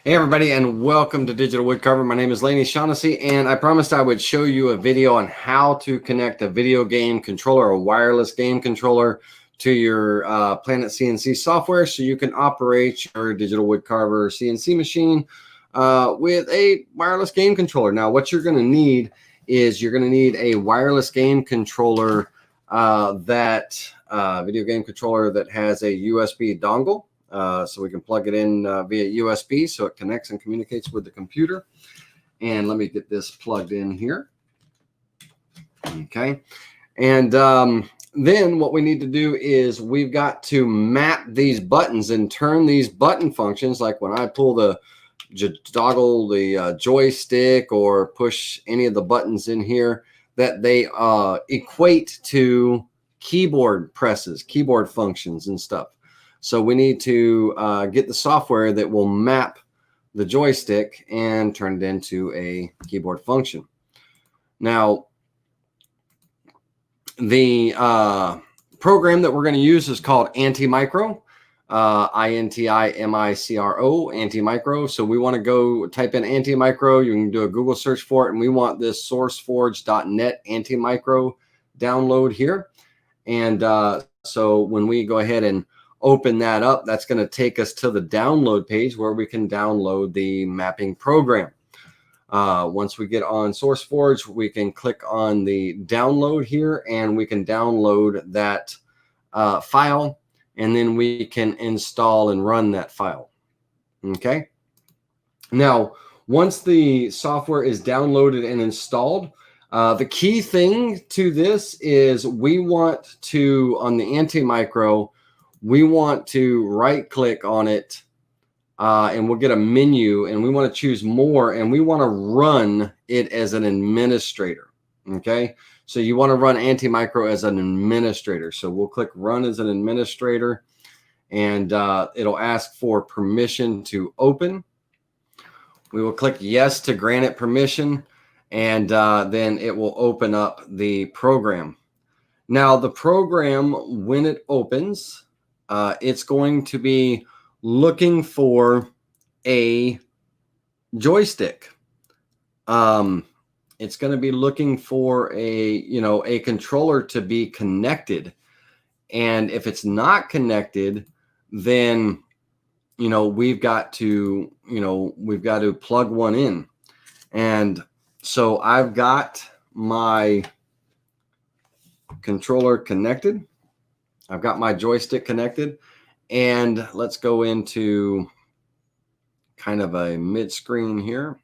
Hey everybody, and welcome to Digital Woodcarver. My name is Laney Shaughnessy, and I promised I would show you a video on how to connect a video game controller, a wireless game controller, to your Planet-CNC software so you can operate your Digital Woodcarver CNC machine with a wireless game controller. Now, what you're going to need is you're going to need a wireless game controller video game controller that has a USB dongle. So we can plug it in via USB so it connects and communicates with the computer. And let me get this plugged in here. Okay. And then what we need to do is we've got to map these buttons and turn these button functions, like when I pull the toggle the joystick or push any of the buttons in here, that they equate to keyboard presses, keyboard functions and stuff. So we need to get the software that will map the joystick and turn it into a keyboard function. Now, the program that we're going to use is called Antimicro, I-N-T-I-M-I-C-R-O, Antimicro. So we want to go type in Antimicro. You can do a Google search for it, and we want this sourceforge.net Antimicro download here. And so when we go ahead and open that up, that's going to take us to the download page where we can download the mapping program. Once we get on SourceForge, we can click on the download here and we can download that file, and then we can install and run that file. Okay. Now, once the software is downloaded and installed, the key thing to this is we want to, on the Antimicro, we want to right click on it and we'll get a menu, and we want to choose more, and we want to run it as an administrator. Okay. So you want to run Antimicro as an administrator. So we'll click run as an administrator, and it'll ask for permission to open. We will click yes to grant it permission, and then it will open up the program. Now the program, when it opens, it's going to be looking for a joystick. It's going to be looking for a controller to be connected. And if it's not connected, then, we've got to plug one in. And so I've got my controller connected. I've got my joystick connected, and let's go into kind of a mid-screen here.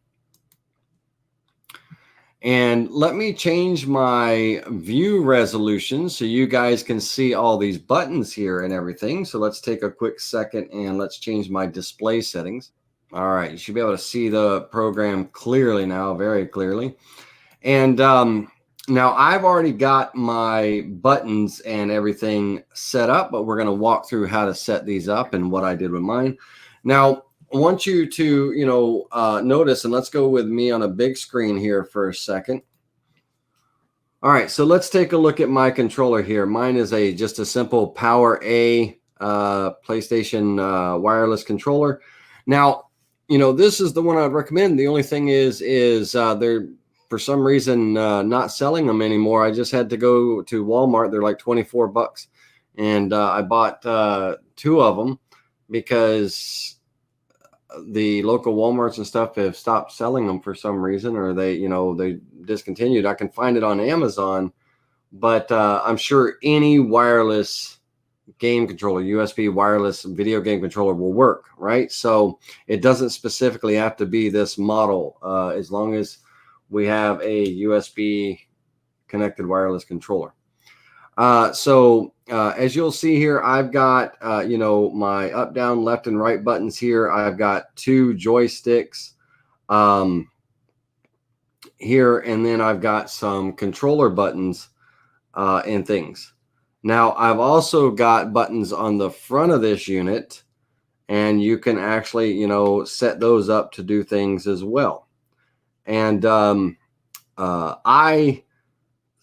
And let me change my view resolution so you guys can see all these buttons here and everything. So let's take a quick second and let's change my display settings. All right, you should be able to see the program clearly now, very clearly. And now I've already got my buttons and everything set up, but we're going to walk through how to set these up and what I did with mine. Now, I want you to, notice, and let's go with me on a big screen here for a second. All right, so let's take a look at my controller here. Mine is just a simple Power A PlayStation wireless controller. Now, this is the one I'd recommend. The only thing is they're, for some reason, not selling them anymore. I just had to go to Walmart. They're like 24 bucks. And I bought 2 of them because the local Walmarts and stuff have stopped selling them for some reason, or they discontinued. I can find it on Amazon, but I'm sure any wireless game controller, USB wireless video game controller will work, right? So it doesn't specifically have to be this model, as long as we have a USB connected wireless controller. As you'll see here, I've got, my up, down, left, and right buttons here. I've got 2 joysticks here, and then I've got some controller buttons and things. Now, I've also got buttons on the front of this unit, and you can actually, set those up to do things as well. And I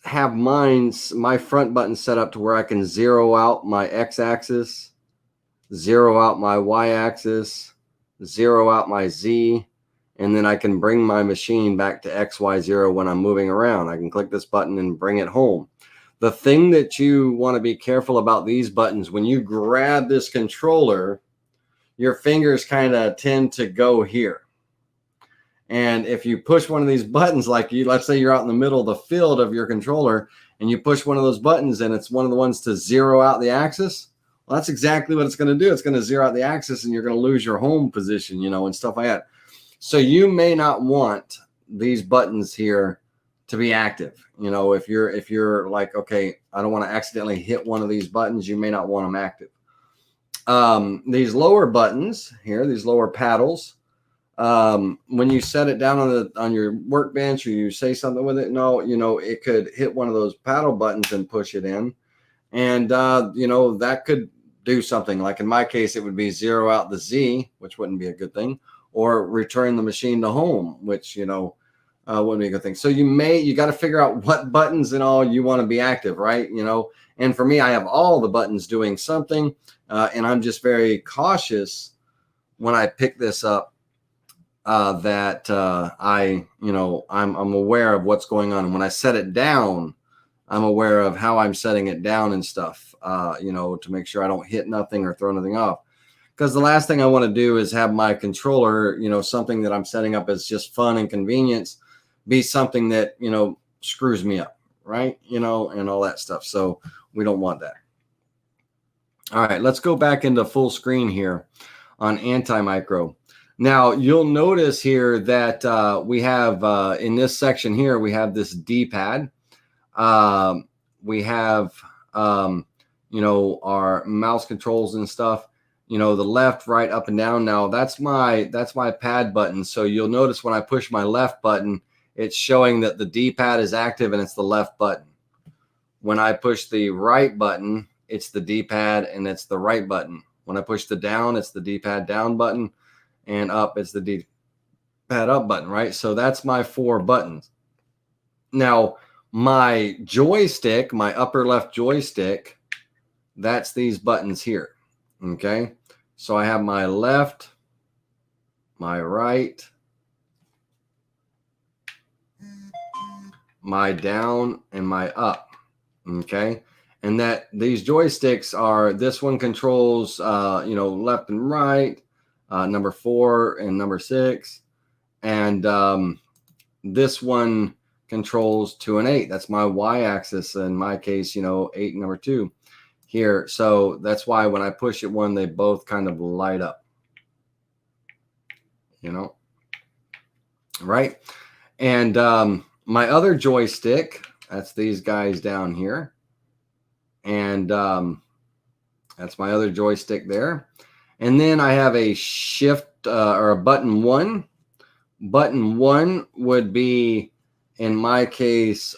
have my front button set up to where I can zero out my x-axis, zero out my y-axis, zero out my Z, and then I can bring my machine back to XY0 when I'm moving around. I can click this button and bring it home. The thing that you want to be careful about these buttons, when you grab this controller, your fingers kind of tend to go here. And if you push one of these buttons, like let's say you're out in the middle of the field of your controller and you push one of those buttons and it's one of the ones to zero out the axis, well, that's exactly what it's going to do. It's going to zero out the axis and you're going to lose your home position, and stuff like that. So you may not want these buttons here to be active. If you're like, okay, I don't want to accidentally hit one of these buttons, you may not want them active. These lower buttons here, these lower paddles, when you set it down on your workbench or you say something with it, it could hit one of those paddle buttons and push it in. And, that could do something. Like in my case, it would be zero out the Z, which wouldn't be a good thing, or return the machine to home, which, wouldn't be a good thing. So you got to figure out what buttons and all you want to be active, right? And for me, I have all the buttons doing something, and I'm just very cautious when I pick this up that I'm aware of what's going on. And when I set it down, I'm aware of how I'm setting it down and stuff, to make sure I don't hit nothing or throw nothing off. Because the last thing I want to do is have my controller, something that I'm setting up as just fun and convenience, be something that, screws me up, right? And all that stuff. So we don't want that. All right, let's go back into full screen here on Anti-Micro. Now, you'll notice here that we have, in this section here, we have this D-pad. We have, our mouse controls and stuff. The left, right, up and down. Now that's my pad button. So you'll notice when I push my left button, it's showing that the D-pad is active and it's the left button. When I push the right button, it's the D-pad and it's the right button. When I push the down, it's the D-pad down button, and up, it's the D-pad up button, right? So that's my 4 buttons. Now, my joystick, my upper left joystick, that's these buttons here. Okay, so I have my left, my right, my down, and my up. Okay, and that these joysticks are, this one controls left and right, number 4 and number 6, and this one controls 2 and 8. That's my y-axis in my case, 8 and number 2 here. So that's why when I push it one, they both kind of light up, right? And my other joystick, that's these guys down here, and that's my other joystick there. And then I have a shift or a button 1. Button 1 would be, in my case,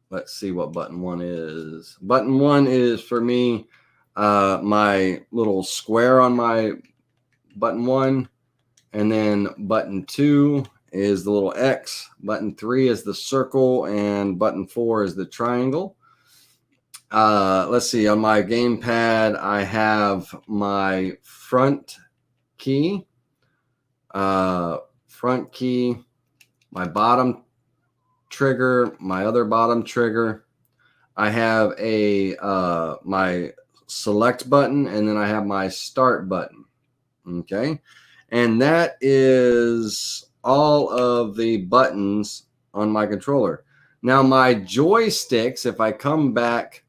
let's see what button 1 is. Button 1 is for me, my little square on my button 1. And then button 2 is the little X. Button 3 is the circle. And button 4 is the triangle. Let's see. On my gamepad, I have my front key. My bottom trigger, my other bottom trigger. I have my select button, and then I have my start button. Okay, and that is all of the buttons on my controller. Now my joysticks, if I come back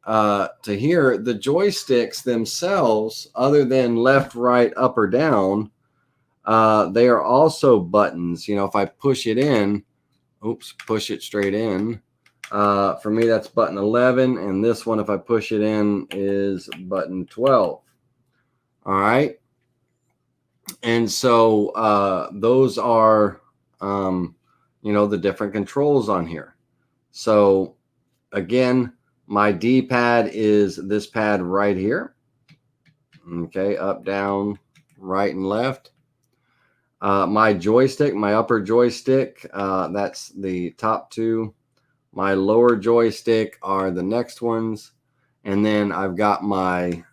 to here, the joysticks themselves, other than left, right, up, or down, they are also buttons. If I push it in, push it straight in. For me, that's button 11. And this one, if I push it in, is button 12. All right. And so those are, the different controls on here. So again, my D-pad is this pad right here. Okay. Up, down, right, and left. My joystick, my upper joystick, that's the top 2. My lower joystick are the next ones. And then I've got my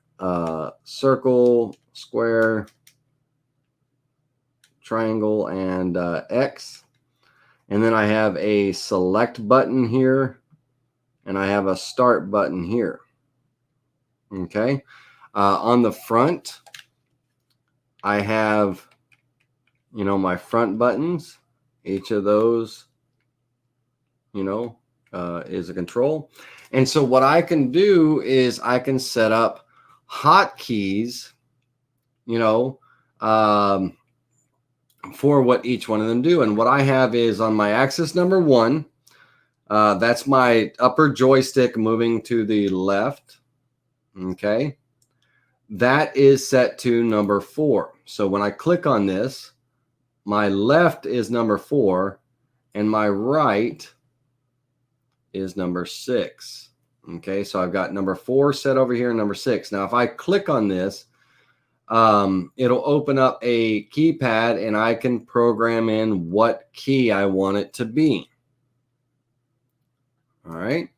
circle, square, triangle, and X. And then I have a select button here, and I have a start button here. Okay. On the front, I have, my front buttons. Each of those, is a control. And so what I can do is I can set up hotkeys, for what each one of them do. And what I have is on my axis number 1, that's my upper joystick moving to the left. Okay. That is set to number 4. So when I click on this, my left is number 4 and my right is number 6. Okay. So I've got number 4 set over here and number 6. Now, if I click on this, it'll open up a keypad and I can program in what key I want it to be. All right.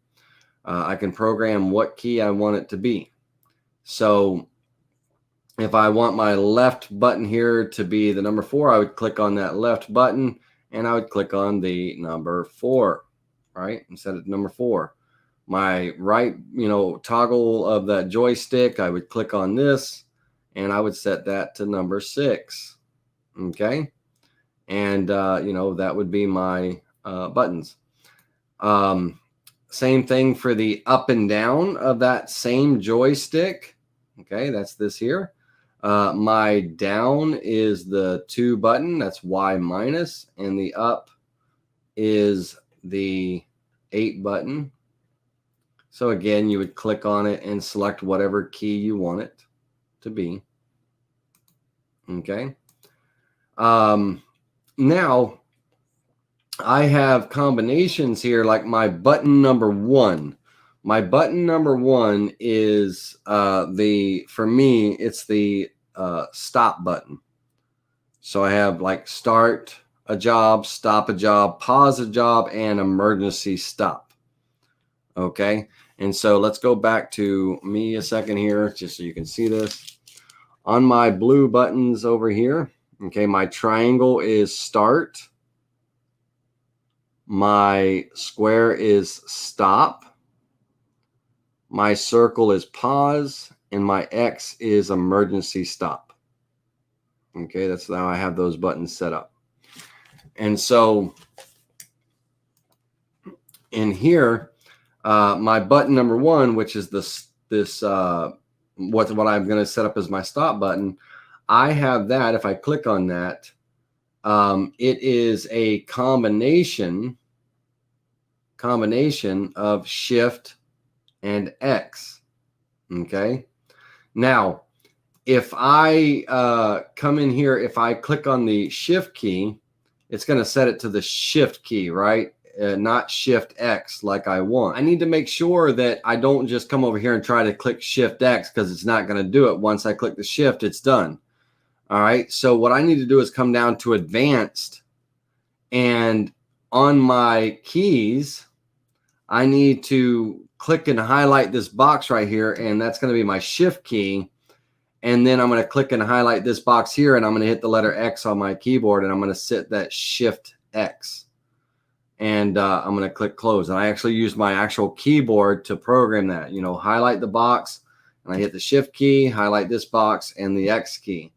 I can program what key I want it to be. So if I want my left button here to be the number 4, I would click on that left button and I would click on the number 4, right? And set it to number 4. My right, toggle of that joystick, I would click on this and I would set that to number 6. Okay. And, that would be my buttons. Same thing for the up and down of that same joystick. Okay. That's this here. My down is the 2 button. That's Y minus. And the up is the 8 button. So again, you would click on it and select whatever key you want it to be. Okay. Now I have combinations here, like my button number 1. My button number 1 is for me, it's the stop button. So I have like start a job, stop a job, pause a job, and emergency stop. Okay. And so let's go back to me a second here, just so you can see this. On my blue buttons over here, okay, my triangle is start. My square is stop. My circle is pause. And my X is emergency stop. Okay, that's how I have those buttons set up. And so in here, my button number 1, which is what I'm going to set up as my stop button, I have that. If I click on that, it is a combination of Shift and X. Okay. Now, if I come in here, if I click on the Shift key, it's going to set it to the Shift key, right? Not Shift X like I want. I need to make sure that I don't just come over here and try to click Shift X, because it's not going to do it. Once I click the Shift, it's done. All right. So what I need to do is come down to advanced, and on my keys, I need to click and highlight this box right here, and that's going to be my Shift key. And then I'm going to click and highlight this box here, and I'm going to hit the letter X on my keyboard, and I'm going to set that Shift X. And I'm going to click close. And I actually use my actual keyboard to program that, highlight the box, and I hit the Shift key, highlight this box, and the X key.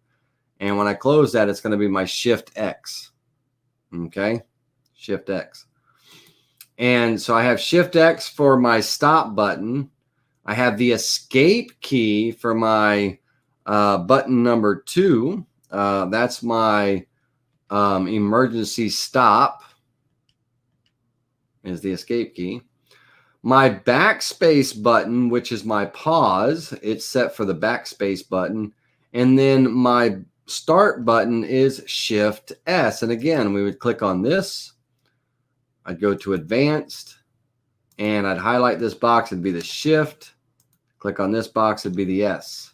And when I close that, it's going to be my Shift X. Okay, Shift X. And so I have Shift X for my stop button. I have the escape key for my button number 2. That's my emergency stop, is the escape key. My backspace button, which is my pause, it's set for the backspace button. And then my start button is Shift S. And again, we would click on this. I'd go to advanced, and I'd highlight this box. It'd be the Shift. Click on this box, it'd be the S.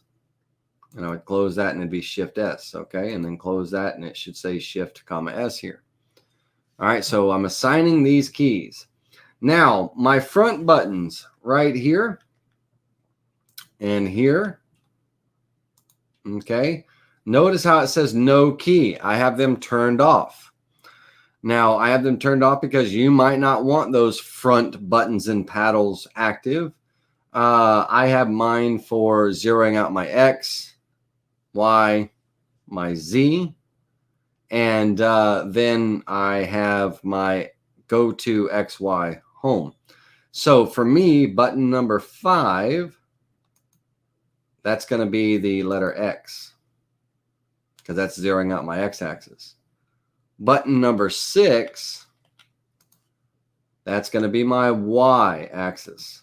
And I would close that, and it'd be Shift S. Okay, and then close that, and it should say Shift, S here. All right, so I'm assigning these keys. Now, my front buttons right here and here Okay. Notice how it says no key. I have them turned off. Now, I have them turned off because you might not want those front buttons and paddles active. I have mine for zeroing out my X, Y, my Z, and then I have my go to XY home. So for me, button number 5, that's going to be the letter X because that's zeroing out my X axis. Button number 6, that's going to be my Y axis.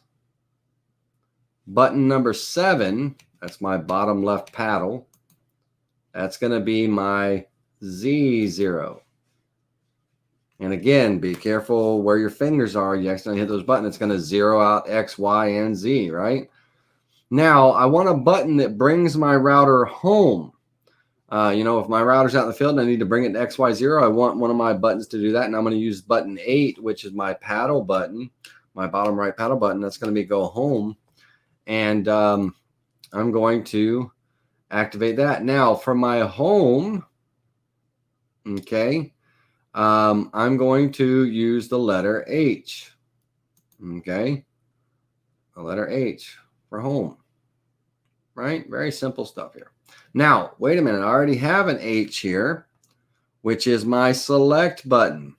Button number 7, that's my bottom left paddle. That's going to be my Z0. And again, be careful where your fingers are. You accidentally hit those buttons, it's going to zero out X, Y, and Z, right? Now, I want a button that brings my router home. If my router's out in the field and I need to bring it to XY0, I want one of my buttons to do that. And I'm going to use button 8, which is my paddle button, my bottom right paddle button. That's going to be go home. And I'm going to activate that. Now, for my home, okay, I'm going to use the letter H. Okay, the letter H for home. Right? Very simple stuff here. Now, wait a minute. I already have an H here, which is my select button.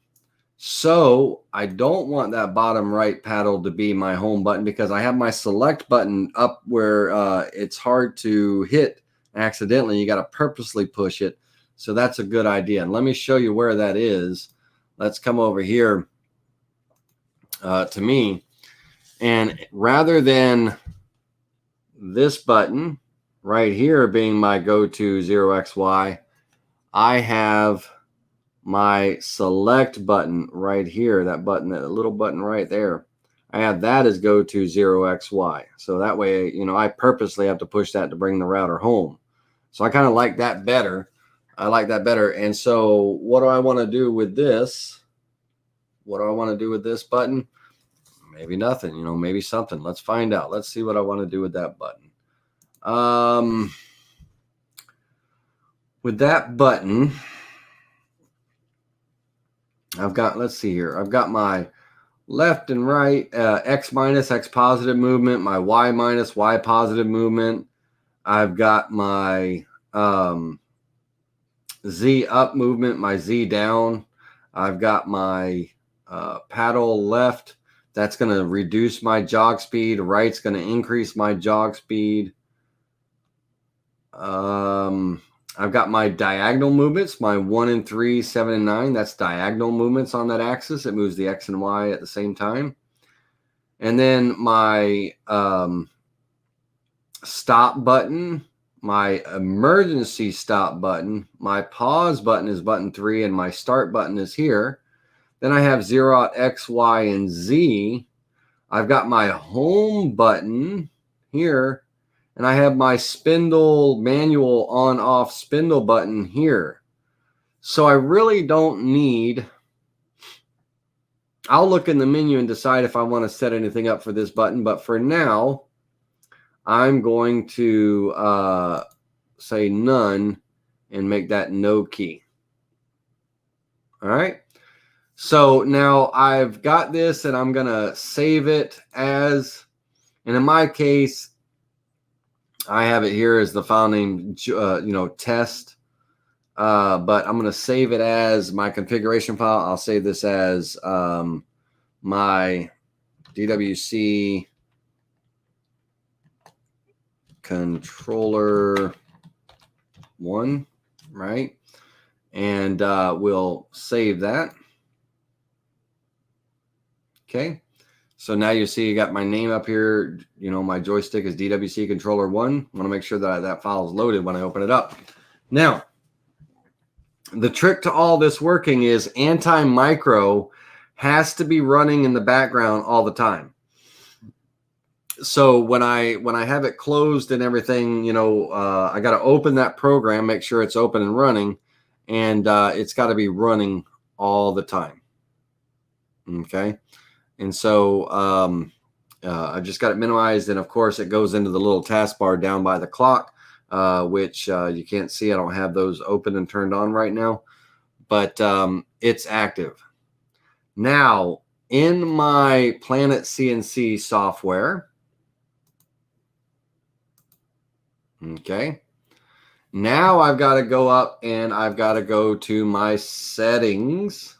So I don't want that bottom right paddle to be my home button because I have my select button up where it's hard to hit accidentally. You got to purposely push it. So that's a good idea. And let me show you where that is. Let's come over here to me. And rather than this button right here being my go-to 0xy, I have my select button right here, that button, that little button right there. I have that as go to 0xy. So that way, I purposely have to push that to bring the router home. So I kind of like that better. I like that better. And so what do I want to do with this? What do I want to do with this button? Maybe nothing, maybe something. Let's find out. Let's see what I want to do with that button. With that button, I've got, let's see here. I've got my left and right, X minus, X positive movement, my Y minus, Y positive movement. I've got my Z up movement, my Z down. I've got my paddle left. That's going to reduce my jog speed. Right's going to increase my jog speed. I've got my diagonal movements, my 1 and 3, 7 and 9. That's diagonal movements on that axis. It moves the X and Y at the same time. And then my stop button, my emergency stop button, my pause button is button 3, and my start button is here. Then I have 0 out X, Y, and Z. I've got my home button here. And I have my spindle manual on off spindle button here. So I really don't need, I'll look in the menu and decide if I want to set anything up for this button. But for now, I'm going to say none and make that no key. All right. So now I've got this and I'm going to save it as, and in my case, I have it here as the file name, test, but I'm going to save it as my configuration file. I'll save this as my DWC controller 1, right? And we'll save that. Okay. So now you see you got my name up here. My joystick is DWC controller 1. I want to make sure that that file is loaded when I open it up. Now, the trick to all this working is anti-micro has to be running in the background all the time. So when I have it closed and everything, I got to open that program, make sure it's open and running, and it's got to be running all the time. Okay. And so I've just got it minimized. And of course, it goes into the little taskbar down by the clock. which you can't see. I don't have those open and turned on right now, but it's active. Now, in my Planet-CNC software, okay, now I've got to go up and I've got to go to my settings.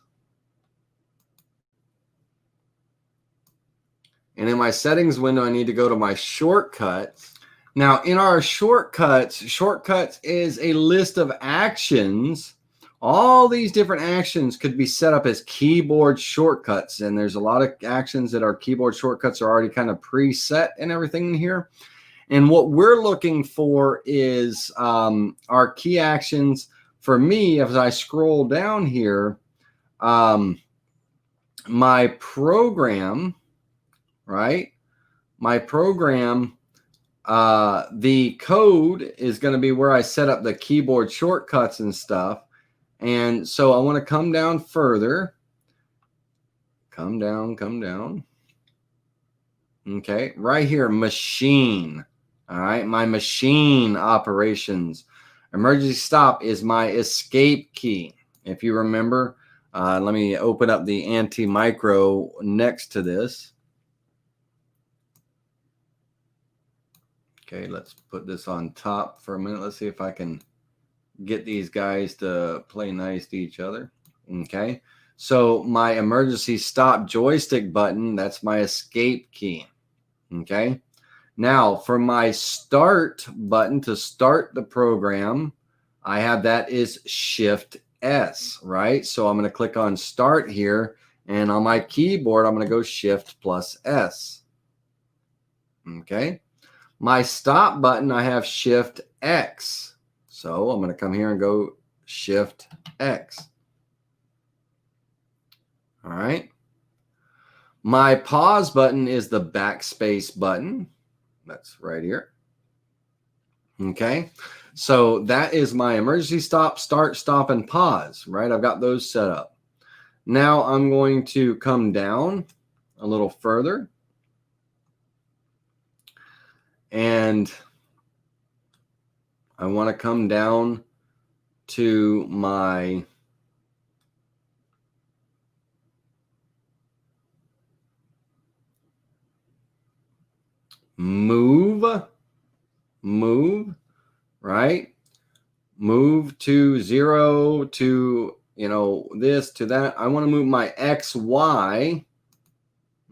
And in my settings window, I need to go to my shortcuts. Now, in our shortcuts is a list of actions. All these different actions could be set up as keyboard shortcuts. And there's a lot of actions that our keyboard shortcuts are already kind of preset and everything in here. And what we're looking for is our key actions. For me, as I scroll down here, my program, right? My program, the code is going to be where I set up the keyboard shortcuts and stuff. And so I want to come down further. Come down. Okay, right here, machine. All right, my machine operations. Emergency stop is my escape key. If you remember, let me open up the anti-micro next to this. Okay, let's put this on top for a minute. Let's see if I can get these guys to play nice to each other. Okay, so my emergency stop joystick button, that's my escape key. Okay, now for my start button to start the program, I have that is Shift S, right? So I'm going to click on start here, and on my keyboard, I'm going to go Shift plus S. Okay, my stop button, I have Shift X. So I'm going to come here and go Shift X. All right. My pause button is the backspace button. That's right here. Okay. So that is my emergency stop, start, stop, and pause, right? I've got those set up. Now I'm going to come down a little further. And I want to come down to my move, right? Move to 0 to, this to that. I want to move my XY.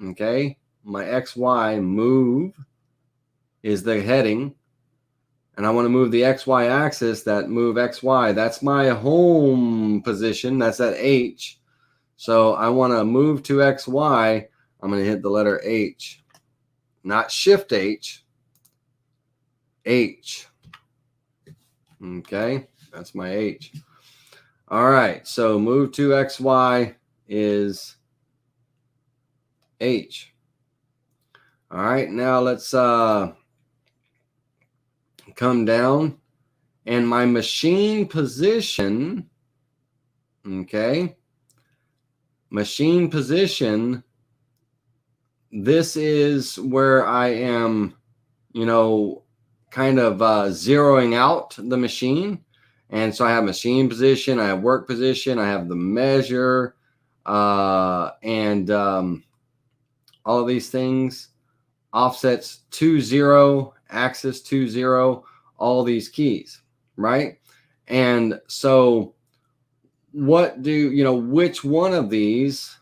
Okay. My XY move is the heading. And I want to move the XY axis, that move XY. That's my home position. That's that H. So I want to move to XY. I'm going to hit the letter H. Not Shift H. H. Okay. That's my H. All right. So move to XY is H. All right. Now let's come down, and my machine position, okay, machine position, this is where I am, kind of zeroing out the machine. And so I have machine position, I have work position, I have the measure, and all of these things, offsets 2-0, axis 2-0, all these keys, right? And so what do, which one of these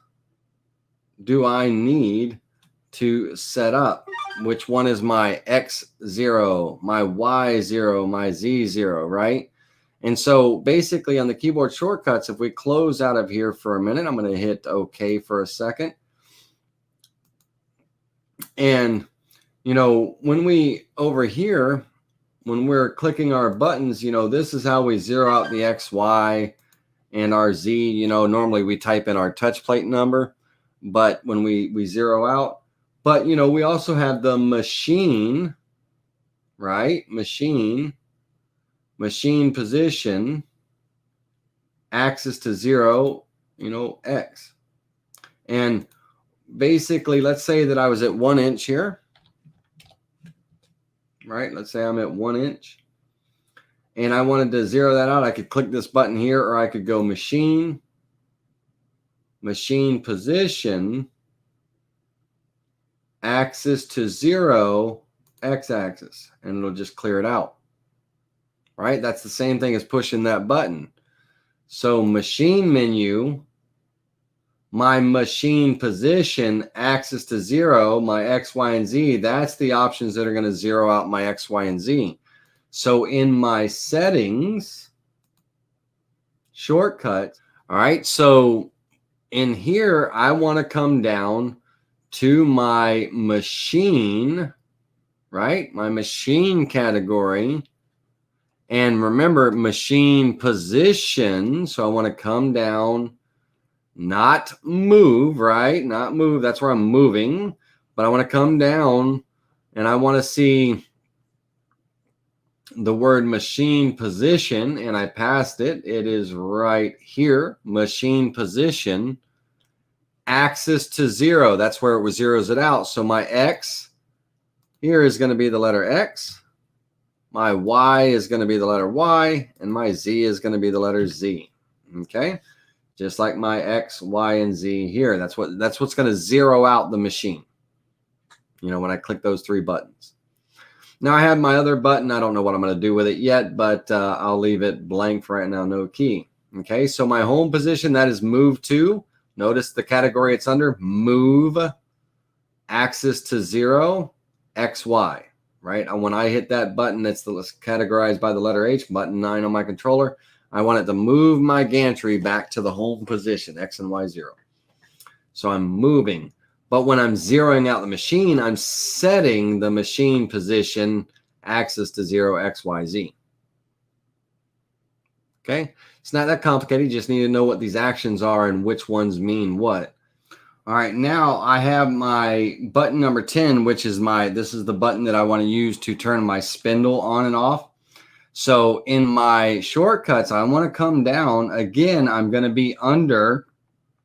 do I need to set up? Which one is my X0, my Y0, my Z0, right? And so basically on the keyboard shortcuts, if we close out of here for a minute, I'm going to hit OK for a second. And when we over here, when we're clicking our buttons, this is how we zero out the XY and our Z. Normally we type in our touch plate number, but when we zero out, but we also have the machine, right? Machine position, axis to 0, X. And basically, let's say that I was at 1 inch here. Right? Let's say I'm at 1 inch. and I wanted to zero that out, I could click this button here, or I could go machine position, axis to 0, x-axis, and it'll just clear it out. Right? That's the same thing as pushing that button. So machine menu, my machine position, axis to 0, my X, Y, and Z, that's the options that are going to zero out my X, Y, and Z. So in my settings, shortcut, all right, so in here, I want to come down to my machine, right? My machine category. And remember, machine position. So I want to come down, not move, right? Not move. That's where I'm moving. But I want to come down and I want to see the word machine position. And I passed it. It is right here. Machine position. Axis to 0. That's where it zeroes it out. So my X here is going to be the letter X. My Y is going to be the letter Y, and my Z is going to be the letter Z. Okay, just like my X, Y, and Z here. That's what's going to zero out the machine. You know, when I click those 3 buttons. Now I have my other button. I don't know what I'm going to do with it yet, but I'll leave it blank for right now. No key. Okay, so my home position, that is move to. Notice the category it's under, move, axis to 0, X, Y. Right? And when I hit that button that's categorized by the letter H, button 9 on my controller, I want it to move my gantry back to the home position, X and Y 0. So I'm moving. But when I'm zeroing out the machine, I'm setting the machine position, axis to 0, X, Y, Z. Okay? It's not that complicated. You just need to know what these actions are and which ones mean what. All right, now I have my button number 10, which is this is the button that I want to use to turn my spindle on and off. So in my shortcuts, I want to come down. Again, I'm going to be under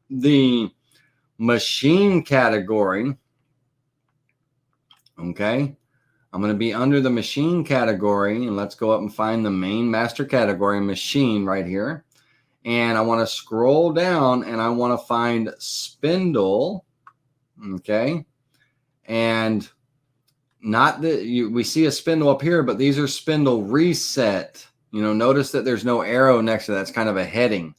the machine category. Okay, I'm going to be under the machine category, and let's go up and find the main master category, machine, right here. And I want to scroll down and I want to find spindle. Okay. And not that we see a spindle up here, but these are spindle reset. You know, notice that there's no arrow next to that. It's kind of a heading.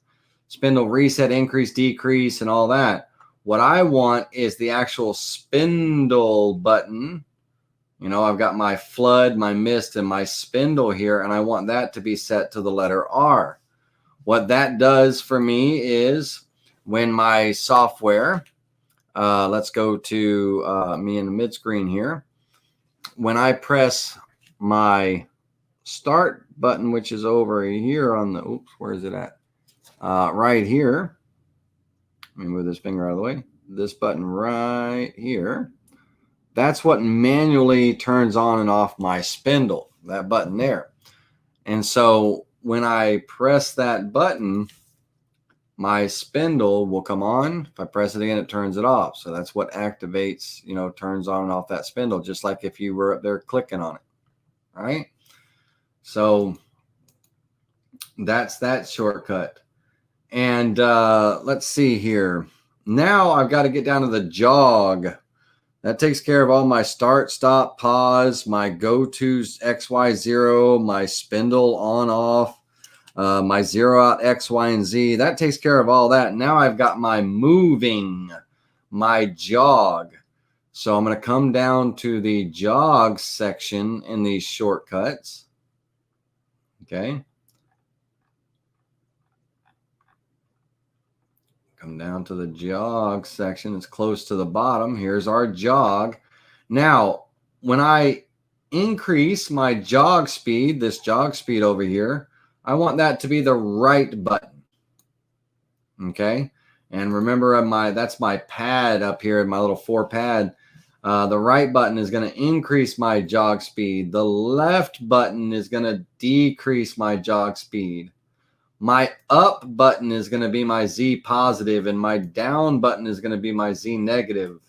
Spindle reset, increase, decrease, and all that. What I want is the actual spindle button. You know, I've got my flood, my mist, and my spindle here, and I want that to be set to the letter R. What that does for me is when my software, let's go to me in the mid screen here. When I press my start button, which is over here on the, oops, where is it at? Right here. Let me move this finger out of the way. This button right here. That's what manually turns on and off my spindle, that button there. And so when I press that button, my spindle will come on. If I press it again, it turns it off. So that's what activates, you know, turns on and off that spindle, just like if you were up there clicking on it, right? So that's that shortcut. And let's see here. Now I've got to get down to the jog. That takes care of all my start, stop, pause, my go-tos, X, Y, 0, my spindle on, off, my zero out, X, Y, and Z. That takes care of all that. Now I've got my moving, my jog. So I'm going to come down to the jog section in these shortcuts. Okay. Come down to the jog section. It's close to the bottom. Here's our jog. Now, when I increase my jog speed, this jog speed over here, I want that to be the right button. Okay. And remember, that's my pad up here, my little 4 pad. The right button is going to increase my jog speed. The left button is going to decrease my jog speed. My up button is going to be my Z positive, and my down button is going to be my Z negative.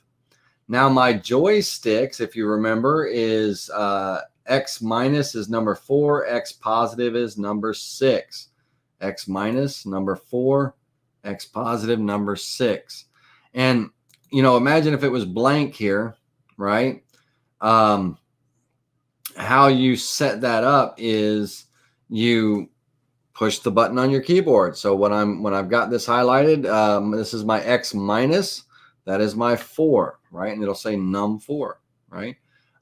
Now my joysticks, if you remember, is X minus is number 4. X positive is number 6. X minus, number 4. X positive, number 6. And, you know, imagine if it was blank here, right? How you set that up is you push the button on your keyboard. So when I've got this highlighted, this is my X minus, that is my 4, right? And it'll say num 4, right?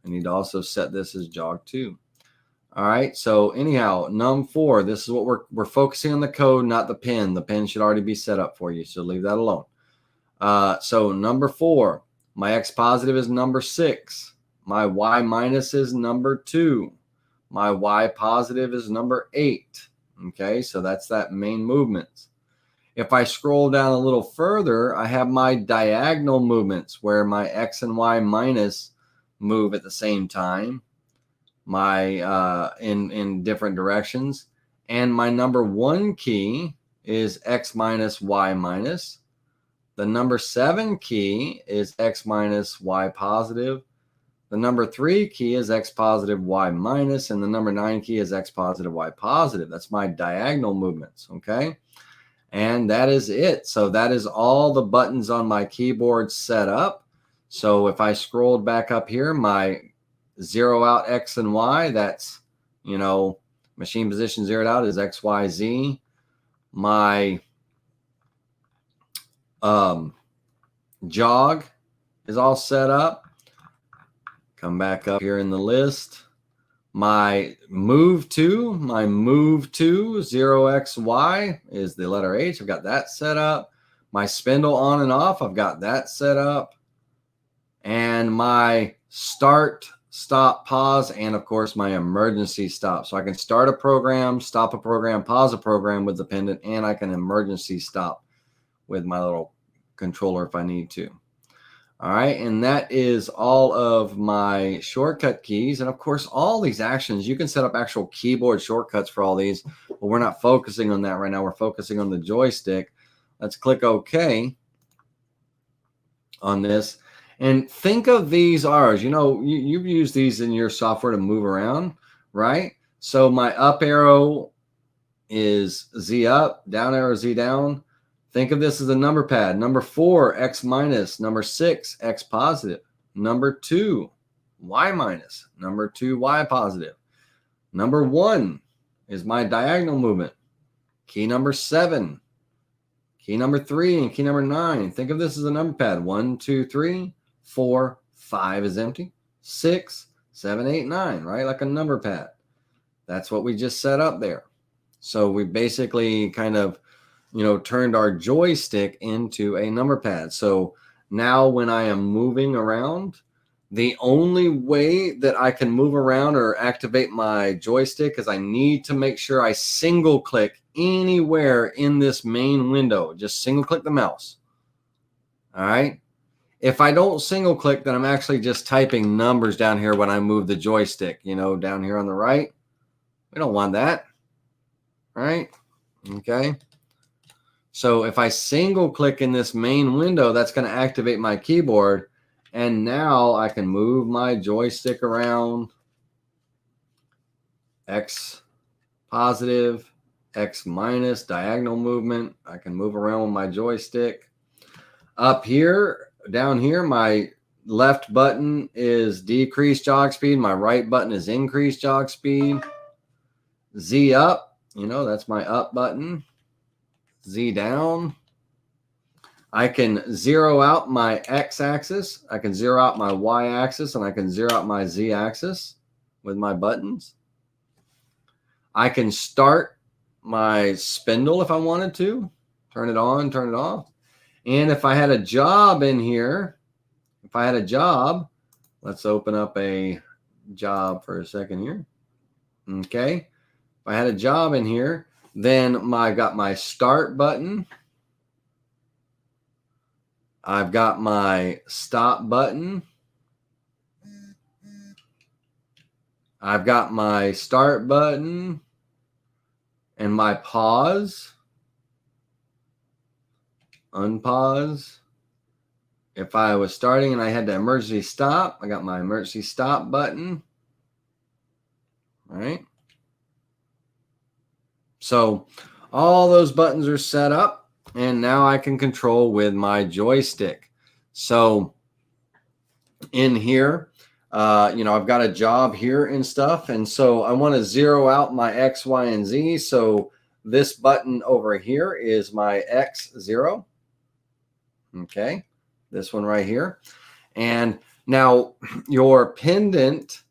I need to also set this as jog 2. All right. So anyhow, num 4, this is what we're focusing on, the code, not the pin. The pin should already be set up for you, so leave that alone. So number 4, my X positive is number 6. My Y minus is number 2. My Y positive is number 8. Okay, so that's that main movements. If I scroll down a little further, I have my diagonal movements where my X and Y minus move at the same time, my in different directions. And my number 1 key is X minus Y minus. The number 7 key is X minus Y positive. The number 3 key is X positive, Y minus, and the number 9 key is X positive, Y positive. That's my diagonal movements, okay? And that is it. So that is all the buttons on my keyboard set up. So if I scrolled back up here, my 0 out X and Y, that's, you know, machine position zeroed out is X, Y, Z. My jog is all set up. Come back up here in the list. My move to 0xy is the letter H. I've got that set up. My spindle on and off, I've got that set up. And my start, stop, pause, and of course my emergency stop. So I can start a program, stop a program, pause a program with the pendant, and I can emergency stop with my little controller if I need to. All right, and that is all of my shortcut keys. And of course, all these actions, you can set up actual keyboard shortcuts for all these, but we're not focusing on that right now. We're focusing on the joystick. Let's click OK on this. And think of these R's. You know, you've used these in your software to move around, right? So my up arrow is Z up, down arrow Z down. Think of this as a number pad. Number 4, X minus. Number 6, X positive. Number 2, Y minus. Number 2, Y positive. Number 1 is my diagonal movement. Key number 7. Key number 3 and key number 9. Think of this as a number pad. 1, 2, 3, 4, 5 is empty. 6, 7, 8, 9, right? Like a number pad. That's what we just set up there. So we basically kind of, you know, turned our joystick into a number pad. So now when I am moving around, the only way that I can move around or activate my joystick is I need to make sure I single click anywhere in this main window. Just single click the mouse. All right. If I don't single click, then I'm actually just typing numbers down here when I move the joystick, you know, down here on the right. We don't want that. Right. Okay. So if I single click in this main window, that's going to activate my keyboard. And now I can move my joystick around. X positive, X minus, diagonal movement. I can move around with my joystick. Up here, down here, my left button is decrease jog speed. My right button is increase jog speed. Z up, you know, that's my up button. Z down. I can zero out my X axis. I can zero out my Y axis, and I can zero out my Z axis with my buttons. I can start my spindle if I wanted to. Turn it on, turn it off. And if I had a job in here, let's open up a job for a second here. Okay. If I had a job in here, then I've got my start button. I've got my stop button. I've got my start button and my pause, unpause. If I was starting and I had to emergency stop, I got my emergency stop button. All right. So all those buttons are set up, and now I can control with my joystick. So in here, I've got a job here and stuff. And so I want to zero out my X, Y, and Z. So this button over here is my X0. Okay. This one right here. And now your pendant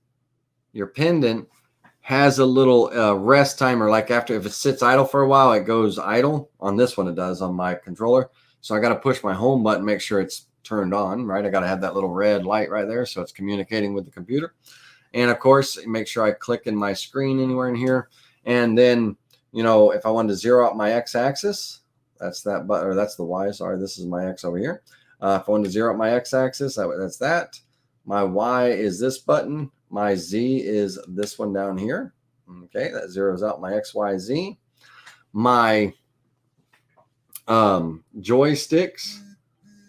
has a little rest timer. Like after, if it sits idle for a while, it goes idle. On this one, it does on my controller. So I got to push my home button, make sure it's turned on, right? I got to have that little red light right there. So it's communicating with the computer. And of course, make sure I click in my screen anywhere in here. And then, if I wanted to zero out my X axis, that's that button, or that's the Y. Sorry, this is my X over here. If I wanted to zero out my X axis, that's that. My Y is this button. My Z is this one down here. Okay, that zeroes out my X, Y, Z. My joysticks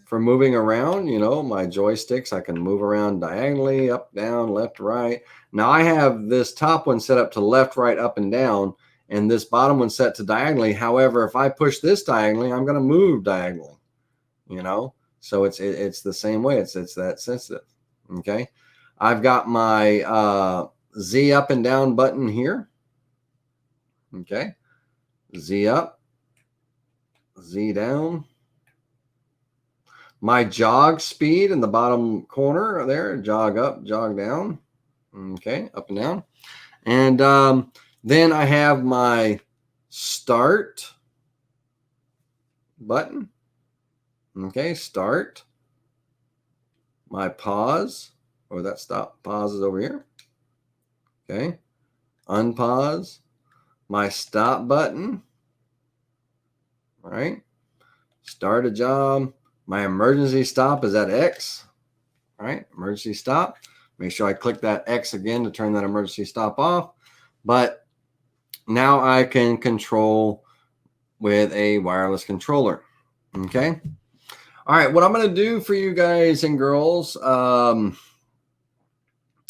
for moving around, my joysticks, I can move around diagonally, up, down, left, right. Now I have this top one set up to left, right, up, and down, and this bottom one set to diagonally. However, if I push this diagonally, I'm going to move diagonally, So it's the same way. It's that sensitive. Okay. I've got my Z up and down button here. Okay. Z up, Z down. My jog speed in the bottom corner there, jog up, jog down. Okay, up and down. And then I have my start button. Okay, start. My pause, or that stop, pause is over here. Okay, unpause. My stop button. All right, start a job. My emergency stop is at X. All right, emergency stop. Make sure I click that X again to turn that emergency stop off. But now I can control with a wireless controller. Okay. All right, what I'm going to do for you guys and girls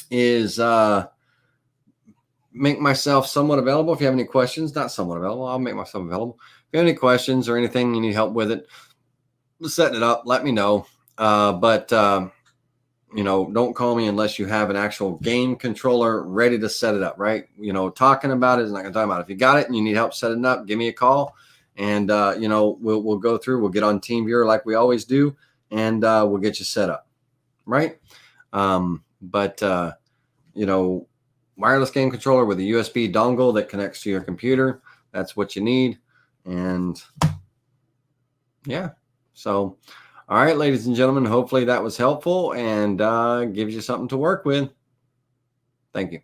is make myself somewhat available. If you have any questions, not somewhat available, I'll make myself available. If you have any questions or anything you need help with it, setting it up, let me know. But don't call me unless you have an actual game controller ready to set it up, right? Talking about it is not going to talk about it. If you got it and you need help setting it up, give me a call, and we'll go through. We'll get on TeamViewer like we always do, and we'll get you set up, right? Wireless game controller with a USB dongle that connects to your computer. That's what you need, and yeah. So, all right, ladies and gentlemen, hopefully that was helpful and gives you something to work with. Thank you.